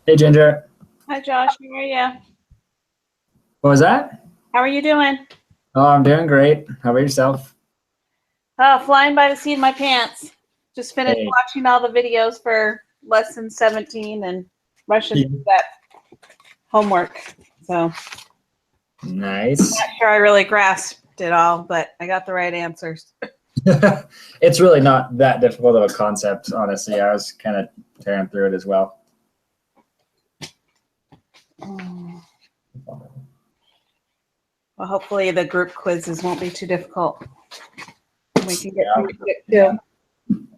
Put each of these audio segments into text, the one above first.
Hey Ginger, Hi Josh, how are you? what was that? How are you doing? Oh, I'm doing great. How about yourself? Flying by the seat of my pants. Just finished Hey, watching all the videos for lesson 17 and rushing through that homework. So not nice. sure I really grasped it all, but I got the right answers. It's really not that difficult of a concept, honestly. I was kind of tearing through it as well. Well, hopefully the group quizzes won't be too difficult. We can get Yeah, through it quick yeah. too.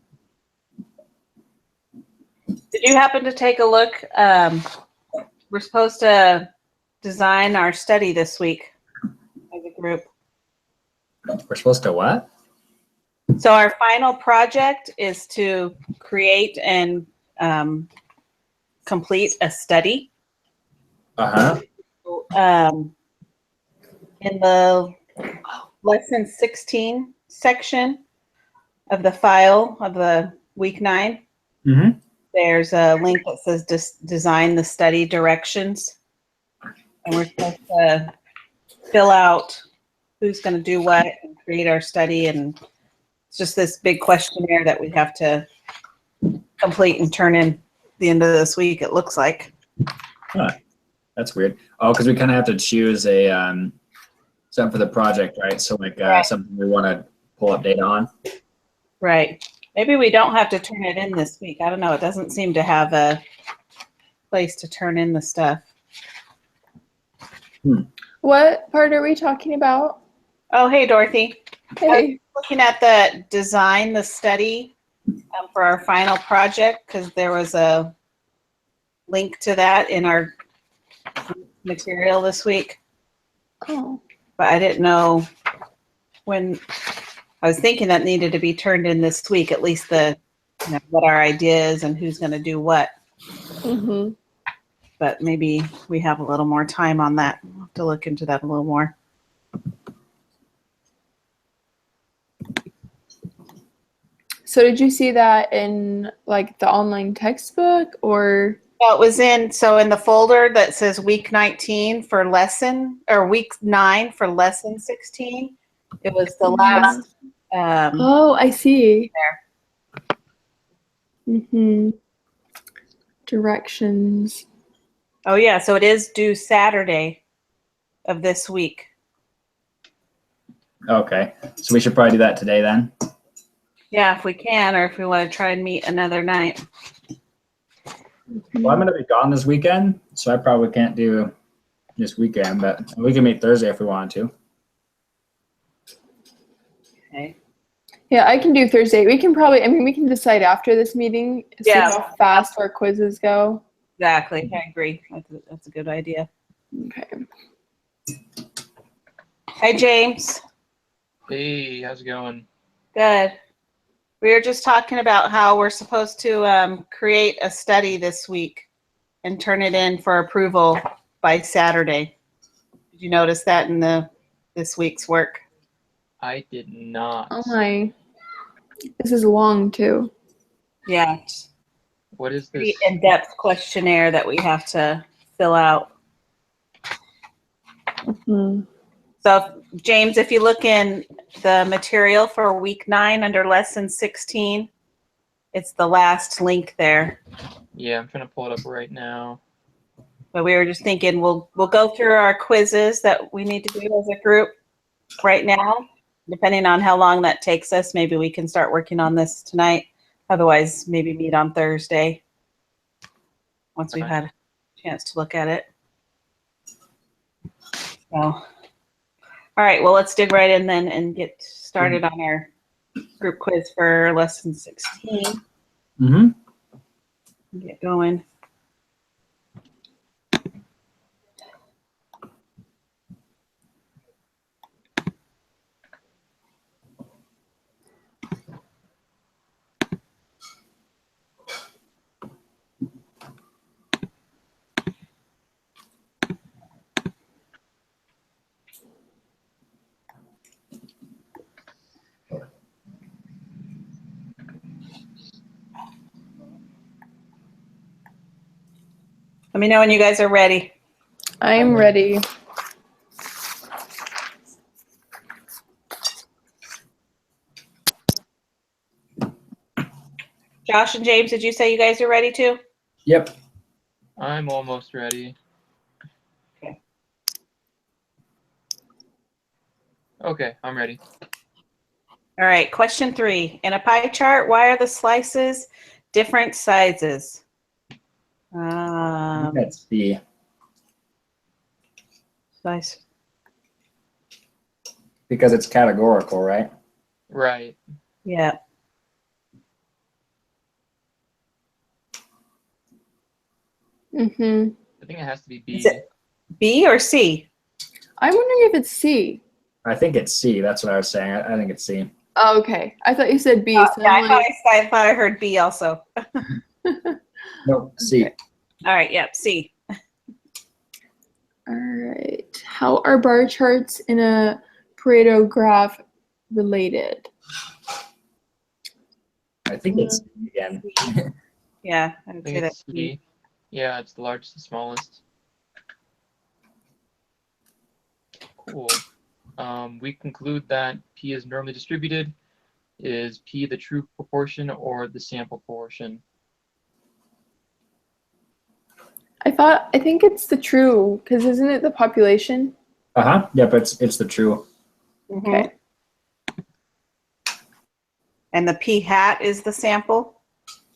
Did you happen to take a look? We're supposed to design our study this week as a group. We're supposed to what? So our final project is to create and complete a study. Uh-huh. In the lesson 16 section of the file of the week 9, Mm-hmm. there's a link that says design the study directions. And we're supposed to fill out who's going to do what and create our study. And it's just this big questionnaire that we have to complete and turn in the end of this week, it looks like. Huh. That's weird. Oh, because we kind of have to choose a something for the project, right? So like Right. something we want to pull up data on. Right. Maybe we don't have to turn it in this week. I don't know. It doesn't seem to have a place to turn in the stuff. What part are we talking about? Oh, hey, Dorothy. I was Hey. looking at the design, the study for our final project, because there was a link to that in our material this week. Oh. But I didn't know when. I was thinking that needed to be turned in this week, at least what our idea is and who's going to do what. Mm-hmm. But maybe we have a little more time on that. We'll have to look into that a little more. So did you see that in like the online textbook or? Well, it was in the folder that says week 19 for lesson, or week 9 for lesson 16. It was the last. Oh, I see. Mm-hmm. Directions. Oh yeah, so it is due Saturday of this week. Okay. So we should probably do that today then. Yeah, if we can, or if we want to try and meet another night. Well, I'm going to be gone this weekend, so I probably can't do this weekend, but we can meet Thursday if we want to. Okay. Yeah, I can do Thursday. We can decide after this meeting, see Yeah. how fast our quizzes go. Exactly. I agree. That's a good idea. Okay. Hi, James. Hey, how's it going? Good. We were just talking about how we're supposed to create a study this week and turn it in for approval by Saturday. Did you notice that in this week's work? I did not. Oh my. This is long too. Yeah. What is Pretty this? in-depth questionnaire that we have to fill out. Mm-hmm. So, James, if you look in the material for week 9 under lesson 16, it's the last link there. Yeah, I'm trying to pull it up right now. But we were just thinking we'll go through our quizzes that we need to do as a group right now. Depending on how long that takes us, maybe we can start working on this tonight. Otherwise, maybe meet on Thursday once we've had a chance to look at it. So, all right, well, let's dig right in then and get started on our group quiz for lesson 16. Mm-hmm. Get going. Let me know when you guys are ready. I'm ready. Josh and James, did you say you guys are ready too? Yep. I'm almost ready. Okay. Okay, I'm ready. All right, question 3. In a pie chart, why are the slices different sizes? That's C. Slice. Because it's categorical, right? Right. Yeah. Mm-hmm. I think it has to be Is B. it B or C? I'm wondering if it's C. I think it's C. That's what I was saying. I think it's C. Oh, okay. I thought you said B. So Yeah, I'm like, I thought I heard B also. Nope, C. Okay. All right, yep, C. all right. How are bar charts in a Pareto graph related? I think it's C again. Yeah, I I would think say it's that's B. C. Yeah, it's the largest and smallest. Cool. We conclude that P is normally distributed. Is P the true proportion or the sample proportion? I think it's the true, because isn't it the population? Uh-huh. Yep, it's the true. Mhm. Okay. And the P hat is the sample?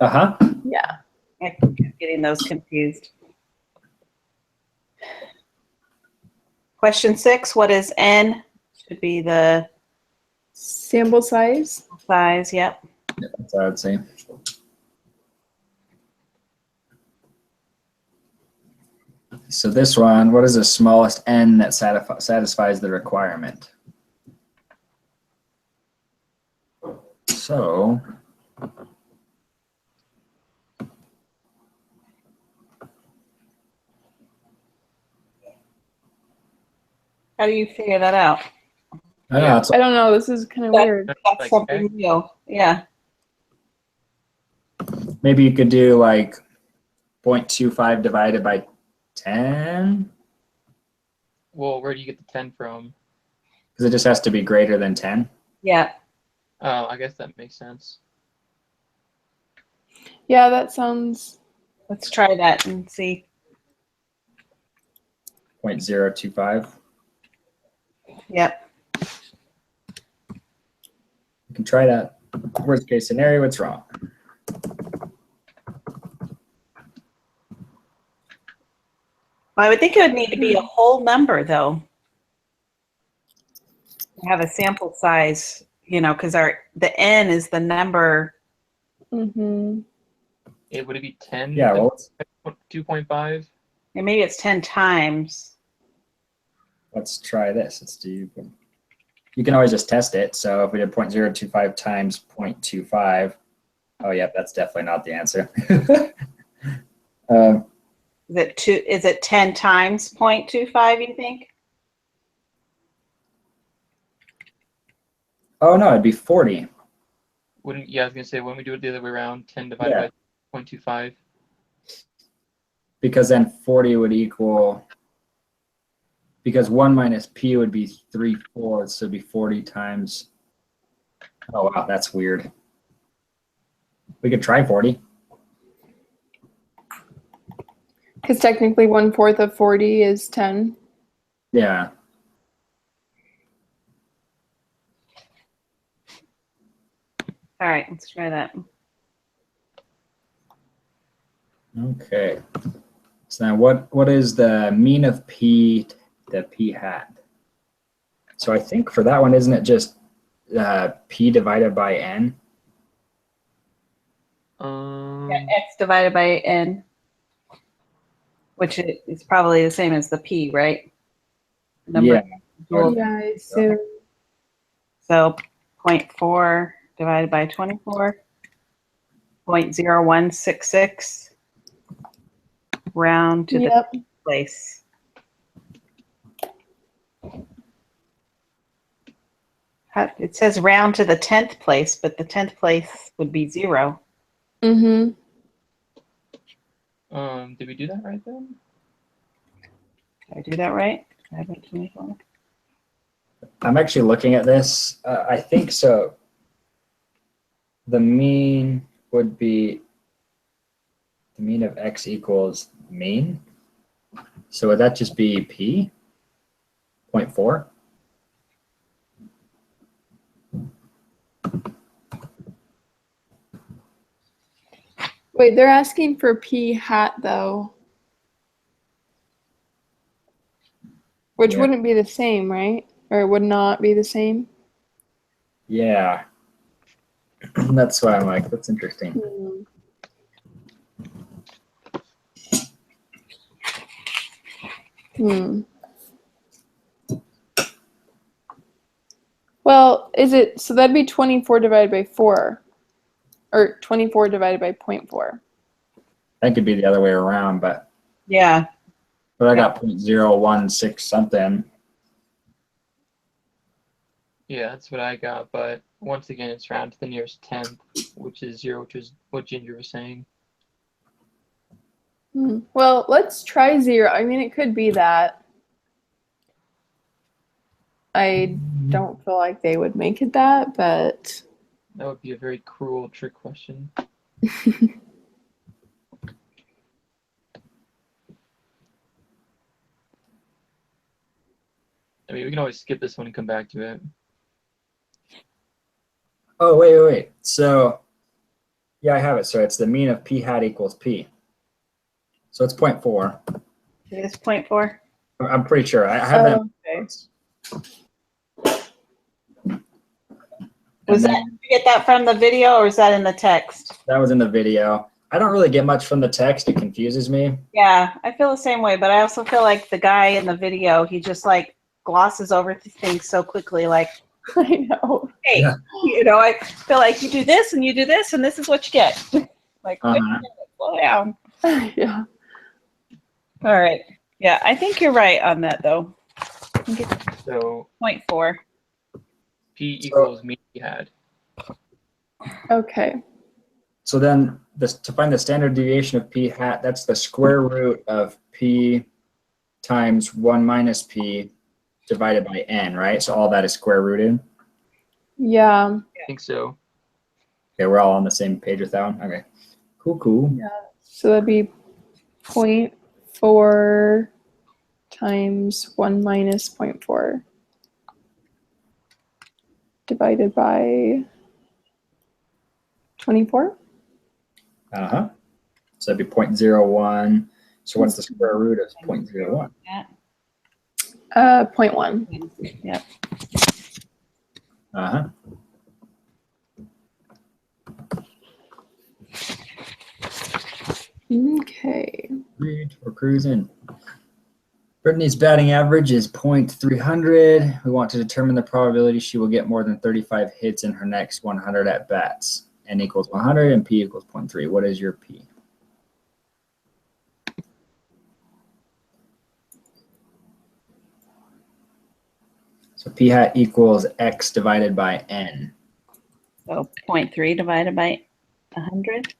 Uh-huh. Yeah. I keep getting those confused. Question 6, what is N? Should be the Sample size. size, yep. That's what I would say. So this one, what is the smallest N that satisfies the requirement? So How do you figure that out? I know, it's I don't know. This is kind of weird. That's Like something new. Yeah. maybe you could do like 0.25 divided by 10, Well, where do you get the 10 from? because it just has to be greater than 10. Yeah. Oh, I guess that makes sense. Yeah, that sounds. Let's try that and see. 0.025. Yep. You can try that. Worst case scenario, it's wrong. Well, I would think it would need to be a whole number though. Have a sample size, because the N is the number. Mm-hmm. Would it be 10? Yeah, well, 2.5? And maybe it's 10 times. let's try this. Let's do. You can always just test it. So if we did 0.025 times 0.25, oh yeah, that's definitely not the answer. Is it 10 times 0.25, you think? Oh no, it'd be 40. Yeah, I was going to say, when we do it the other way around, 10 divided Yeah. by 0.25. Because then 40 would equal, because 1 minus P would be 3/4, so it'd be 40 times. Oh wow, that's weird. We could try 40. Because technically 1/4 of 40 is 10. Yeah. All right, let's try that. Okay. So now what is the mean of P to P hat? So I think for that one, isn't it just P divided by N? Yeah, X divided by N, which is probably the same as the P, right? Yeah. Well, Yeah, I assume. So 0.4 divided by 24, 0.0166, round to the Yep. place. It says round to the 10th place, but the 10th place would be 0. Mm-hmm. Did we do that right then? Did I do that right? 5/24. I'm actually looking at this. I think so. The mean would be the mean of x equals mean. So would that just be p? 0.4? Wait, they're asking for p hat though. Which Yeah. wouldn't be the same, right? Or it would not be the same. Yeah. That's why I'm like, that's interesting. Hmm. Hmm. Well, is it, so that'd be 24 divided by 4, or 24 divided by 0.4. That could be the other way around, but Yeah, I got 0.016 something. Yeah, that's what I got, but once again, it's round to the nearest tenth, which is 0, which is what Ginger was saying. Hmm. Well, let's try 0. I mean, it could be that. I don't feel like they would make it that, but That would be a very cruel trick question. I mean, we can always skip this one and come back to it. Oh, wait. So, yeah, I have it. So it's the mean of p hat equals p. So it's 0.4. it is 0.4. I'm pretty sure. I have that. okay. Was that, did you get that from the video or is that in the text? That was in the video. I don't really get much from the text. It confuses me. Yeah, I feel the same way, but I also feel like the guy in the video, he just like glosses over things so quickly. Like, I know. hey, Yeah. you know, I feel like you do this and you do this and this is what you get. Like, wait a Uh-huh. minute, slow down. Yeah. All right. Yeah, I think you're right on that though. I think it's So 0.4. P equals mean we had. Okay. So then to find the standard deviation of p hat, that's the square root of p times 1 minus p divided by n, right? So all that is square rooted. Yeah. I think so. Okay, we're all on the same page with that one. Okay, cool. So that'd be 0.4 times 1 minus 0.4 divided by 24. Uh-huh. So that'd be 0.01. So what's the square root of 0.01? 0.1. Yep. Uh-huh. Okay. Sweet, we're cruising. Brittany's batting average is .300. We want to determine the probability she will get more than 35 hits in her next 100 at bats. N equals 100 and P equals 0.3. What is your P? So P hat equals X divided by N. So 0.3 divided by 100.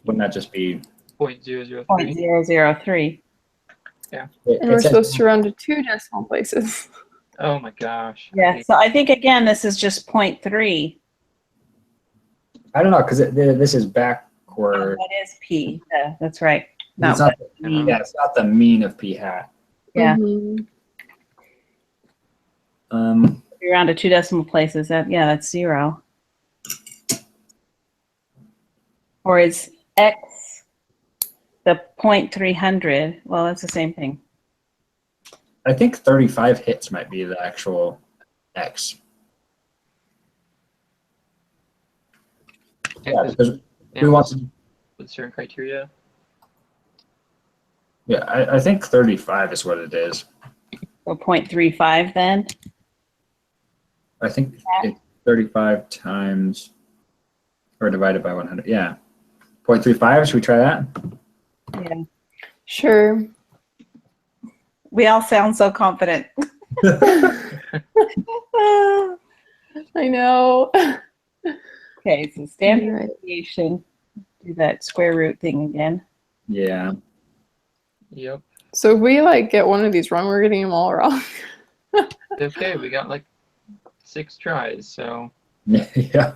Wouldn't that just be? 0.003. 0.003. And we're supposed to round to 2 decimal places. Oh my gosh. Yeah. So I think again, this is just 0.3. I don't know, because this is backward. That is P. Yeah, that's right. It's Not not mean. yeah, it's not the mean of P hat. Yeah. Mhm. If you round to 2 decimal places, that's 0. Or is X the 0.300? Well, that's the same thing. I think 35 hits might be the actual X. Yeah, because we want to. With certain criteria. Yeah, I think 35 is what it is. So 0.35 then? I think it's 35 times or divided by 100. Yeah. 0.35. Should we try that? Yeah. Sure. We all sound so confident. I know. Okay, so standard Right. deviation. do that square root thing again. Yeah. Yep. So if we like get one of these wrong, we're getting them all wrong. Okay, we got like 6 tries, so Yeah.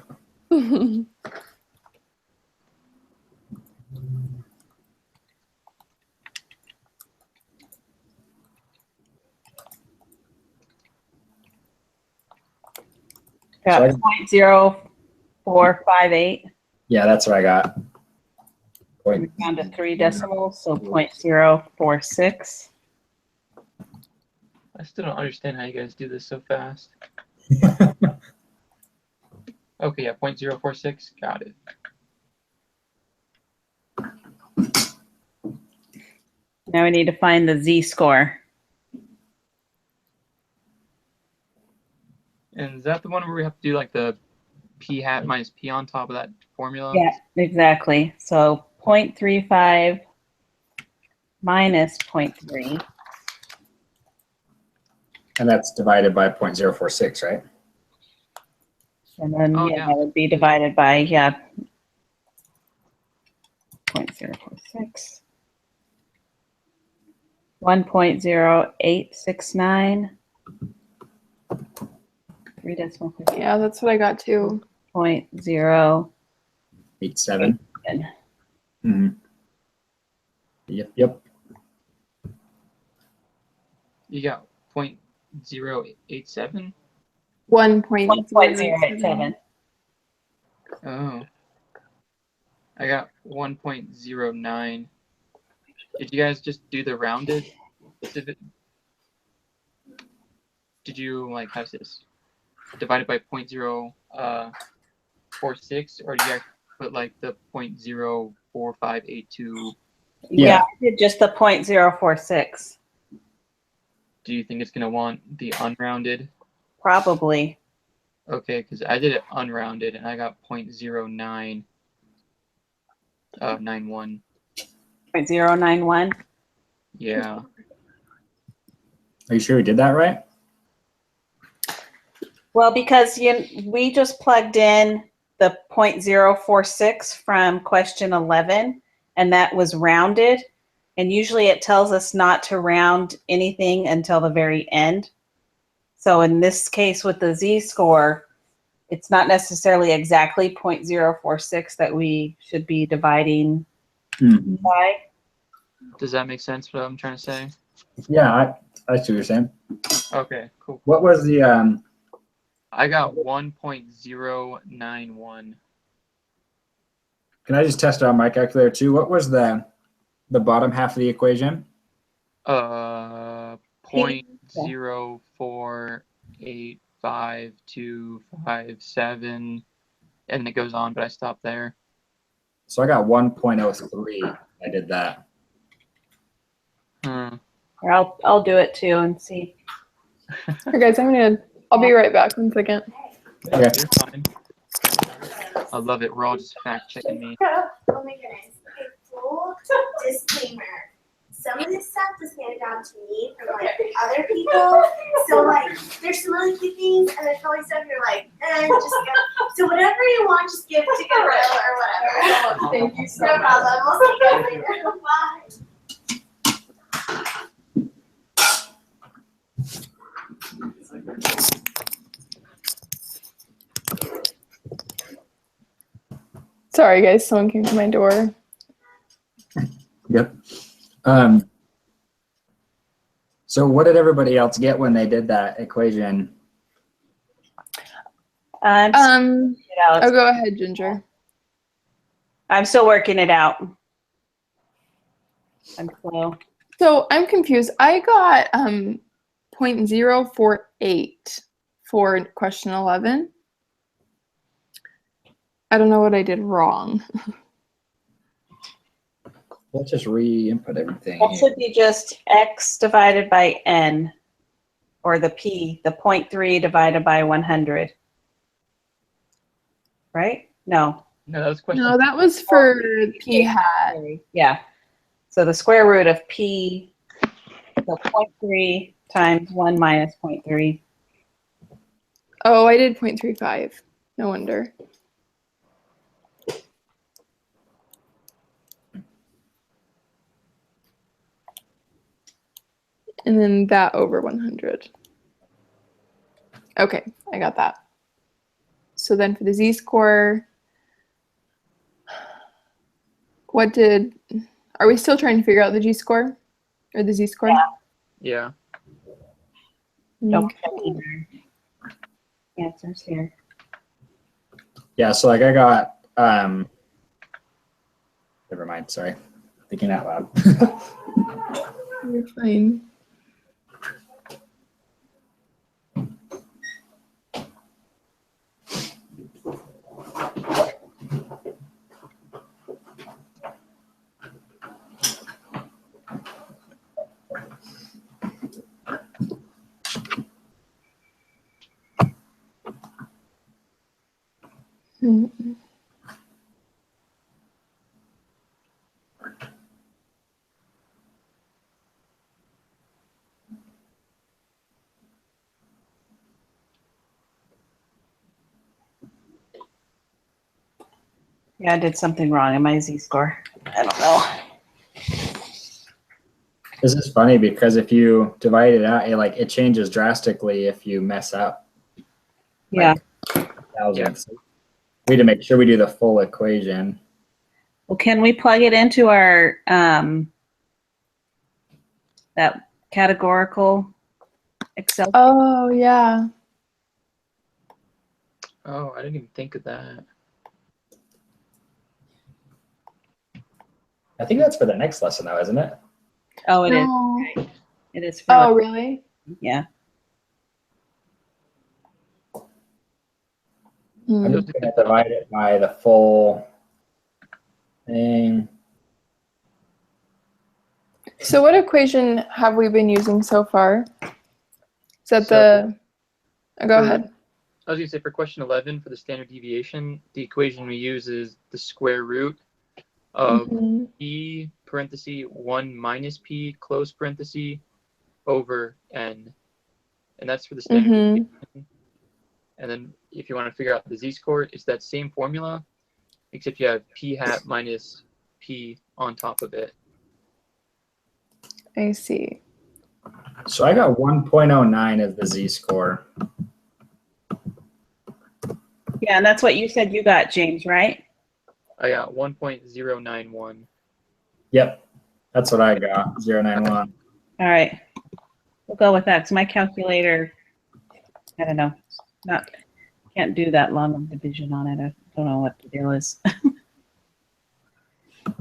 Got So 0.0458. Yeah, that's what I got. We're Point. down to 3 decimals, so 0.046. I still don't understand how you guys do this so fast. Okay, yeah, 0.046, got it. Now we need to find the z-score. And is that the one where we have to do like the p hat minus p on top of that formula? Yeah, exactly. So 0.35 minus 0.3. And that's divided by 0.046, right? And then Oh, yeah, yeah. that would be divided by 0.046. 1.0869. 3 decimal places. Yeah, that's what I got too. 0.0. 87. Mm-hmm. Yep. You got 0.087? 1.087. Oh. I got 1.09. Did you guys just do the rounded? Did you like have this divided by 0.046, or did you guys put like the 0.04582? Yeah, I did just the 0.046. Do you think it's gonna want the unrounded? Probably. Okay, because I did it unrounded and I got 0.0991. 0.091. Yeah. Are you sure we did that right? Well, because we just plugged in the 0.046 from question 11, and that was rounded. And usually it tells us not to round anything until the very end. So in this case with the z-score, it's not necessarily exactly 0.046 that we should be dividing Mm-hmm. by. Does that make sense what I'm trying to say? Yeah, I see what you're saying. Okay, cool. What was the I got 1.091. Can I just test it on my calculator too? What was the bottom half of the equation? 0.04852557, and it goes on, but I stopped there. So I got 1.03. I did that. Hmm. Or I'll do it too and see. Here, guys, I'll be right back. 1 second. Yeah, Okay. you're fine. I love it. We're all just fact checking me. Oh my goodness. Okay, full disclaimer. Some of this stuff was handed down to me from like other people. So like there's some really cute things and there's probably stuff you're like, just go. So whatever you want, just give to Goodwill or whatever. Thank you No problem. We'll see you guys later. Bye. Sorry, guys. Someone came to my door. Yep. So what did everybody else get when they did that equation? I'm Oh, go ahead, Ginger. still working it out. I'm slow. So I'm confused. I got 0.048 for question 11. I don't know what I did wrong. Let's just re-input everything. That should be just x divided by n, or the p, the 0.3 divided by 100. Right? No. No, that was question. No, that was for p hat. Yeah. So the square root of p, so 0.3 times 1 minus 0.3. Oh, I did 0.35. No wonder. And then that over 100. Okay, I got that. So then for the z-score, are we still trying to figure out the g-score or the z-score? Yeah. Yeah. Don't check either. Answers here. Yeah, so like I got, never mind, sorry. Thinking out loud. You're fine. Mm. Yeah, I did something wrong in my z-score. I don't know. This is funny because if you divide it out, it changes drastically if you mess up. Yeah. Thousandths. We need to make sure we do the full equation. Well, can we plug it into our that categorical Excel? Oh, yeah. Oh, I didn't even think of that. I think that's for the next lesson though, isn't it? Oh, it is. No. It is for Oh, really? yeah. I'm Hmm. just gonna divide it by the full thing. So what equation have we been using so far? Is that So- go for- ahead. I was gonna say for question 11 for the standard deviation, the equation we use is the square root of Mhm. p parenthesis 1 minus p close parenthesis over n, and that's for the standard Mhm. deviation. And then if you want to figure out the z-score, it's that same formula, except you have p hat minus p on top of it. I see. So I got 1.09 as the z-score. Yeah, and that's what you said you got, James, right? I got 1.091. Yep, that's what I got. 091. All right. We'll go with that because my calculator, I don't know, can't do that long of division on it. I don't know what the deal is.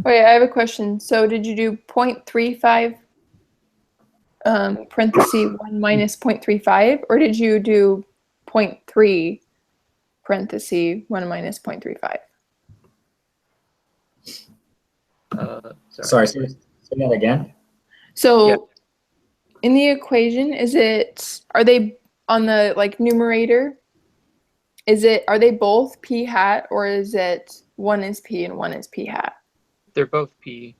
Wait, I have a question. So did you do 0.35 parenthesis 1 minus 0.35, or did you do 0.3 parenthesis 1 minus 0.35? Sorry, say that again. So Yeah. in the equation, are they on the numerator? Are they both p hat, or is it one is p and one is p hat? They're both p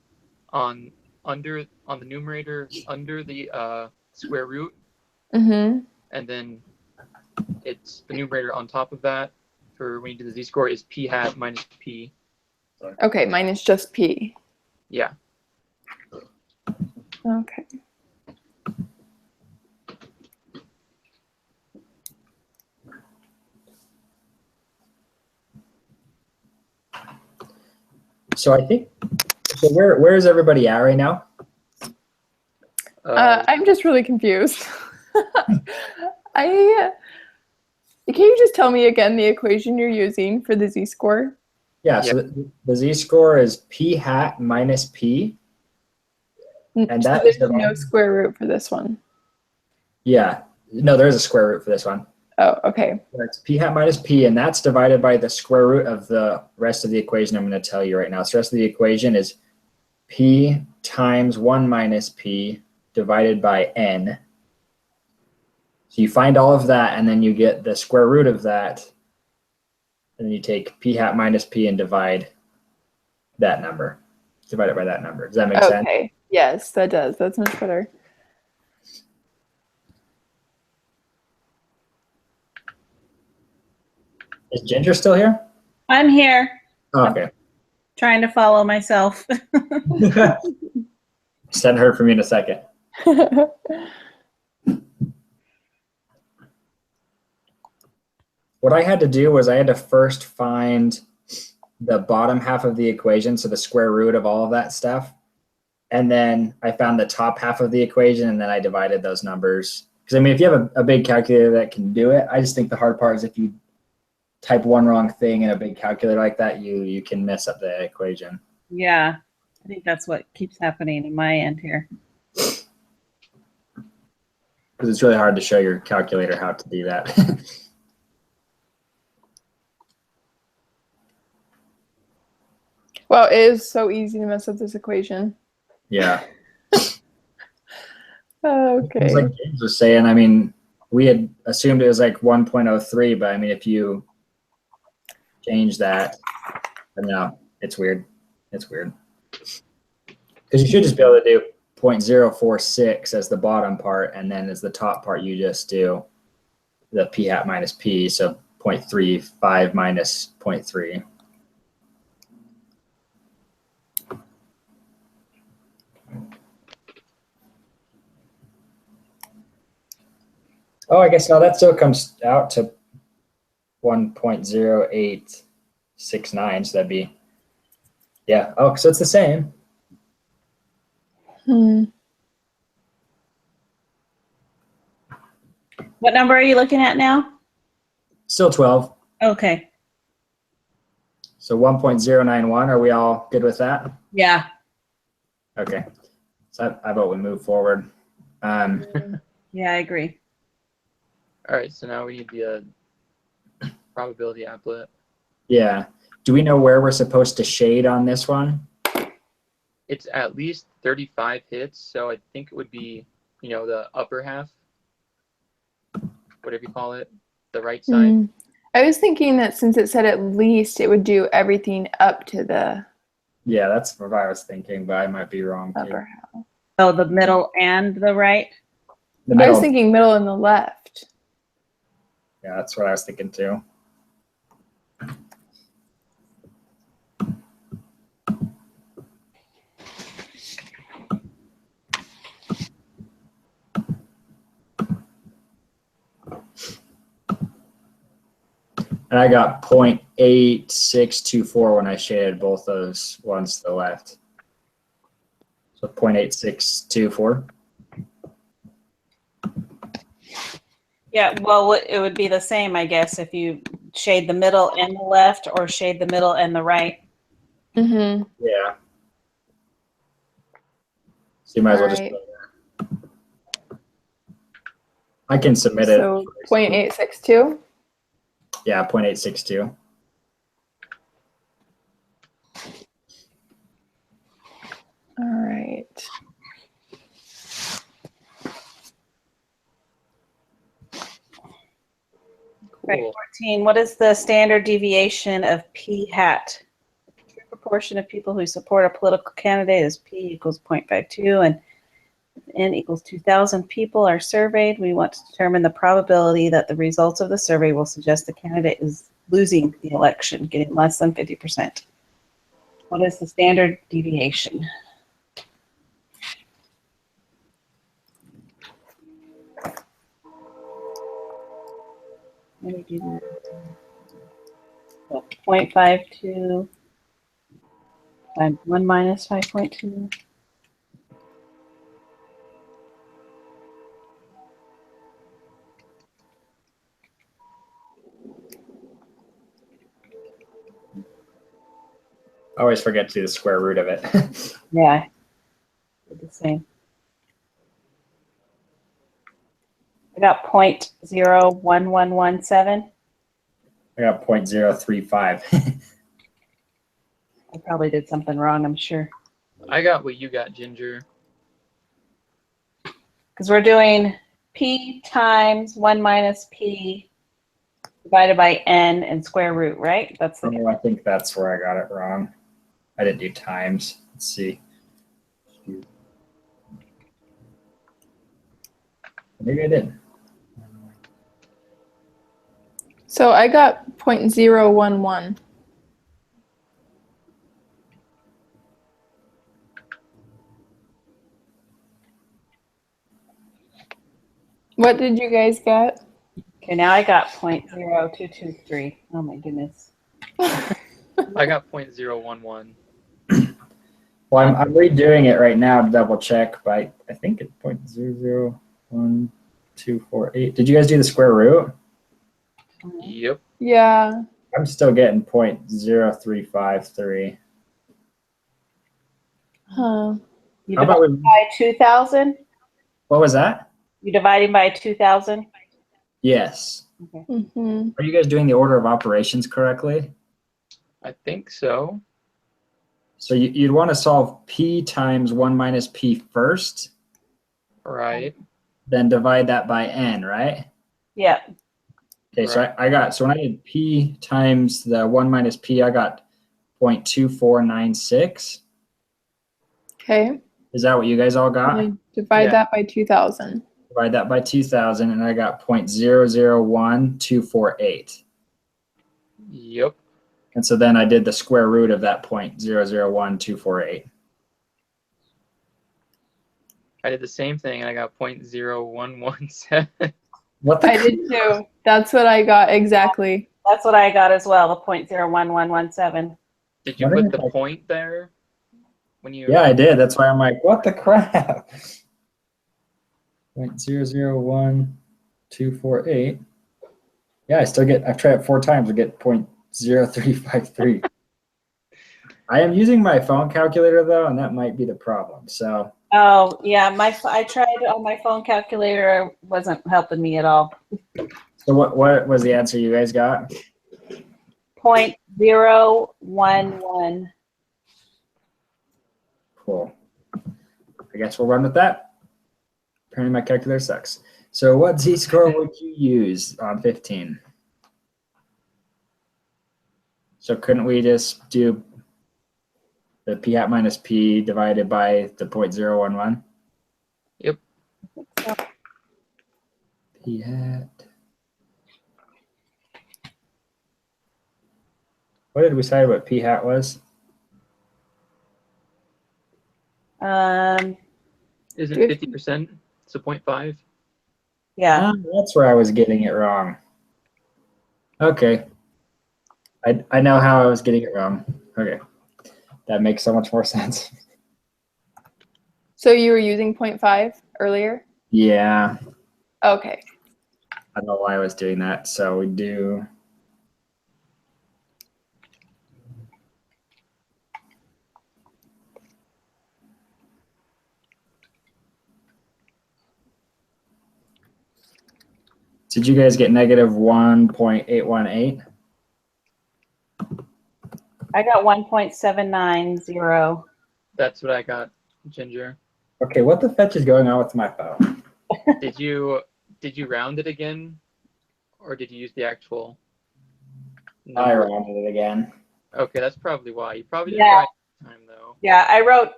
on the numerator under the square root, Mm-hmm. and then it's the numerator on top of that for when you do the z-score is p hat minus p. Okay, mine is just p. Yeah. Okay. So I think, so where is everybody at right now? I'm just really confused. Can you just tell me again the equation you're using for the z-score? Yeah, so the z-score is p hat minus p. And So that there's is the no square root for this one. Yeah, no, there is a square root for this one. Oh, okay. It's p hat minus p, and that's divided by the square root of the rest of the equation I'm going to tell you right now. So the rest of the equation is p times 1 minus p divided by n. So you find all of that, and then you get the square root of that, and then you take p hat minus p and divide that number. Divide it by that number. Does that make sense? Okay. Yes, that does. That's much better. Is Ginger still here? I'm here Oh, okay. trying to follow myself. Just hadn't heard from you in a second. What I had to do was I had to first find the bottom half of the equation, so the square root of all of that stuff. And then I found the top half of the equation, and then I divided those numbers. Because I mean, if you have a big calculator that can do it, I just think the hard part is if you type one wrong thing in a big calculator like that, you can mess up the equation. Yeah, I think that's what keeps happening in my end here. Because it's really hard to show your calculator how to do that. Well, it is so easy to mess up this equation. Yeah. Okay. It's like James was saying, I mean, we had assumed it was like 1.03, but I mean, if you change that, I don't know, it's weird. It's weird. Because you should just be able to do 0.046 as the bottom part, and then as the top part, you just do the p hat minus p, so 0.35 minus 0.3. Oh, I guess now that still comes out to 1.0869, so that'd be, yeah. Oh, so it's the same. What number are you looking at now? Still 12. Okay. So 1.091, are we all good with that? Yeah. Okay. So I vote we move forward. Yeah, I agree. All right, so now we need the probability applet. Yeah. Do we know where we're supposed to shade on this one? It's at least 35 hits, so I think it would be, the upper half, whatever you call it, the right side. I was thinking that since it said at least, it would do everything up to the Yeah, that's what I was thinking, but I might be wrong too. upper half. Oh, the middle and the right? The I middle. was thinking middle and the left. Yeah, that's what I was thinking too. And I got 0.8624 when I shaded both those ones to the left. So 0.8624. Yeah, well, it would be the same, I guess, if you shade the middle and the left or shade the middle and the right. Mm-hmm. Yeah. So you might as well just. Right. I can submit it. So 0.862. Yeah, 0.862. All right. Right, Cool. 14, what is the standard deviation of p hat? The true proportion of people who support a political candidate is p equals 0.52, and n equals 2,000 people are surveyed. We want to determine the probability that the results of the survey will suggest the candidate is losing the election, getting less than 50%. What is the standard deviation? Let me do that. So 0.52 times 1 minus 5.2. I always forget to do the square root of it. Yeah, did the same. I got 0.01117. I got 0.035. I probably did something wrong, I'm sure. I got what you got, Ginger. Because we're doing p times 1 minus p divided by n and square root, right? That's the I think that's where I got it wrong. I didn't do times. Let's see. Maybe I did. So I got 0.011. What did you guys get? Okay, now I got 0.0223. Oh my goodness. I got 0.011. Well, I'm redoing it right now to double check, but I think it's 0.001248. Did you guys do the square root? Yep. Yeah. I'm still getting 0.0353. Huh. You How about divide we, by 2,000? what was that? You dividing by 2,000? Yes. Mm-hmm. Are you guys doing the order of operations correctly? I think so. So you'd want to solve p times 1 minus p first, Right. then divide that by n, right? Yeah. Okay, so so when I did p times the 1 minus p, I got 0.2496. Okay. Is that what you guys all got? And divide Yeah. that by 2,000. Divide that by 2,000, and I got 0.001248. Yep. And so then I did the square root of that 0.001248. I did the same thing and I got 0.0117. What the? I did too. That's what I got exactly. That's what I got as well, the 0.01117. Did you What put is the it? point there? When you Yeah, I did. That's why I'm like, what the crap? 0.001248. Yeah, I still get. I've tried it 4 times to get 0.0353. I am using my phone calculator though, and that might be the problem. So Oh, yeah, I tried on my phone calculator. It wasn't helping me at all. what was the answer you guys got? 0.011. Cool. I guess we'll run with that. Apparently my calculator sucks. So what z-score would you use on 15? So couldn't we just do the p hat minus p divided by the 0.011? Yep. P hat. What did we say what p hat was? Isn't Good. 50%? So 0.5? Yeah. That's where I was getting it wrong. Okay. I know how I was getting it wrong. Okay. That makes so much more sense. So you were using 0.5 earlier? Yeah. Okay. I don't know why I was doing that. So we do. Did you guys get negative 1.818? I got 1.790. That's what I got, Ginger. Okay, what the fetch is going on with my phone? Did you round it again? Or did you use the actual I number? rounded it again. Okay, that's probably why. You probably didn't Yeah. write it time though. Yeah, I wrote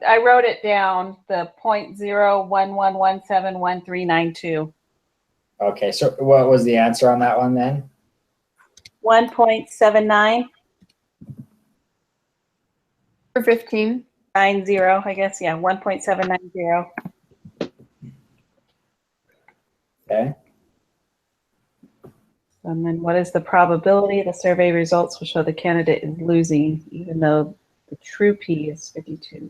it down, the 0.011171392. Okay, so what was the answer on that one then? 1.7990, For 15. I guess. Yeah, 1.790. Okay. And then what is the probability? The survey results will show the candidate is losing, even though the true P is 52.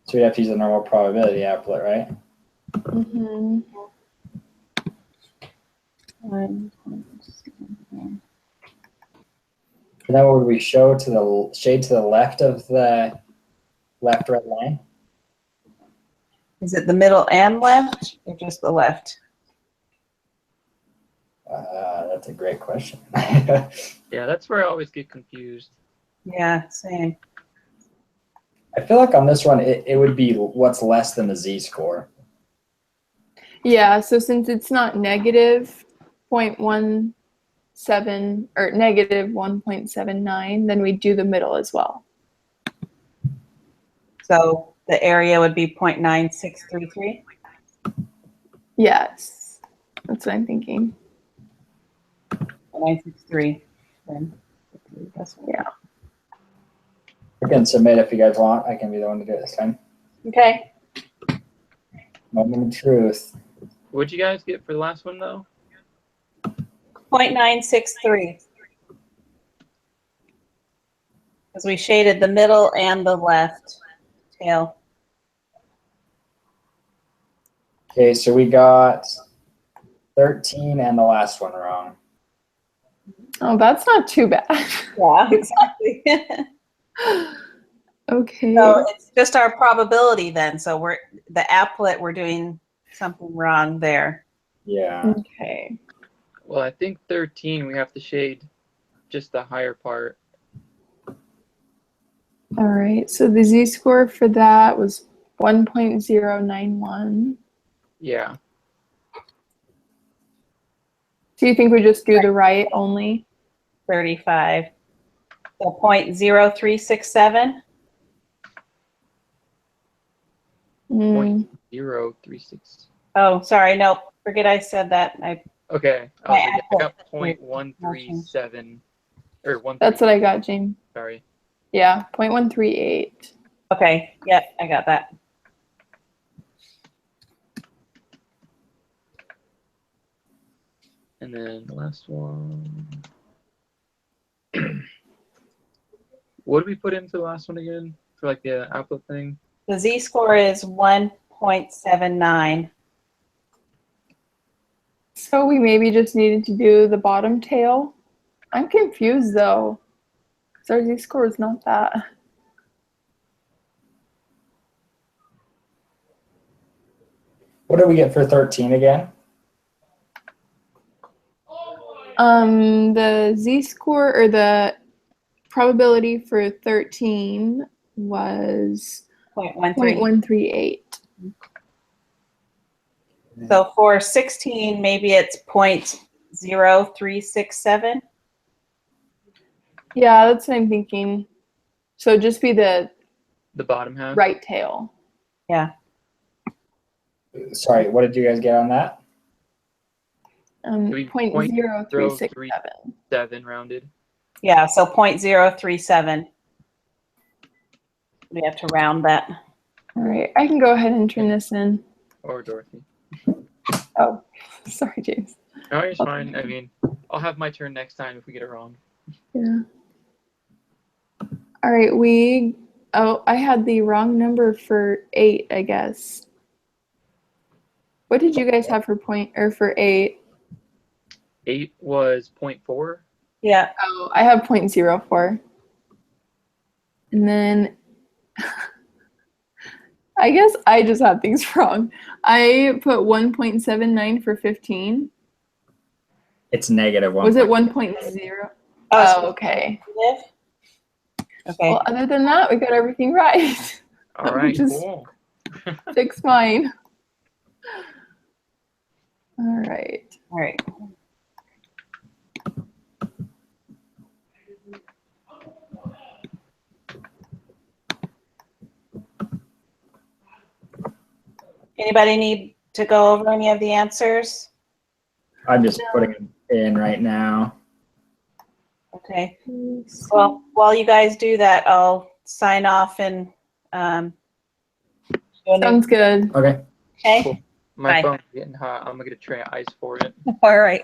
So we'd have to use the normal probability applet, right? Mm-hmm. 1.79. And then what would we show to the shade to the left of the left red line? Is it the middle and left, or just the left? That's a great question. Yeah, that's where I always get confused. Yeah, same. I feel like on this one, it would be what's less than the z-score. Yeah, so since it's not negative 0.17 or negative 1.79, then we do the middle as well. So the area would be 0.9633. Yes, that's what I'm thinking. 963. Then Yeah. I can submit if you guys want. I can be the one to do it this time. okay. Moment of truth. What'd you guys get for the last one though? 0.963. Because we shaded the middle and the left tail. Okay, so we got 13 and the last one wrong. Oh, that's not too bad. Yeah, exactly. Okay. So it's just our probability then. So the applet, we're doing something wrong there. Yeah. Okay. Well, I think 13 we have to shade just the higher part. All right. So the z-score for that was 1.091. Yeah. Do you think we just do the right only? 35. So 0.0367. Mm, 0.036. Oh, sorry. Nope. Forget I said that. Okay. I My was like, I got applet. 0.137 or 1. that's what I got, James. Sorry. Yeah, 0.138. Okay. Yep. I got that. And then the last one. What did we put into the last one again for like the applet thing? The z-score is 1.79. So we maybe just needed to do the bottom tail. I'm confused though. So our z-score is not that. What did we get for 13 again? The z-score or the probability for 13 was 0.13. 0.138. So for 16, maybe it's 0.0367. Yeah, that's what I'm thinking. So just be the The bottom half? right tail. Yeah. Sorry, what did you guys get on that? We 0.0367. 7 rounded. Yeah. So 0.037. We have to round that. All right, I can go ahead and turn this in. Or Dorothy. Oh, sorry, James. No, it's Okay. fine. I mean, I'll have my turn next time if we get it wrong. Yeah. All right, I had the wrong number for 8, I guess. What did you guys have for 8? 8 was 0.4. Yeah. Oh, I have 0.04. And then I guess I just had things wrong. I put 1.79 for 15. It's negative 1. Was it 1.0? Oh, okay. Okay. Well, other than that, we got everything right. All right, Just cool. fix mine. All right. All right. Anybody need to go over any of the answers? I'm just putting it in right now. Okay. Well, while you guys do that, I'll sign off and do a new- Sounds good. Okay. okay. Cool. My Bye. phone's getting hot. I'm gonna get a tray of ice for it. All right.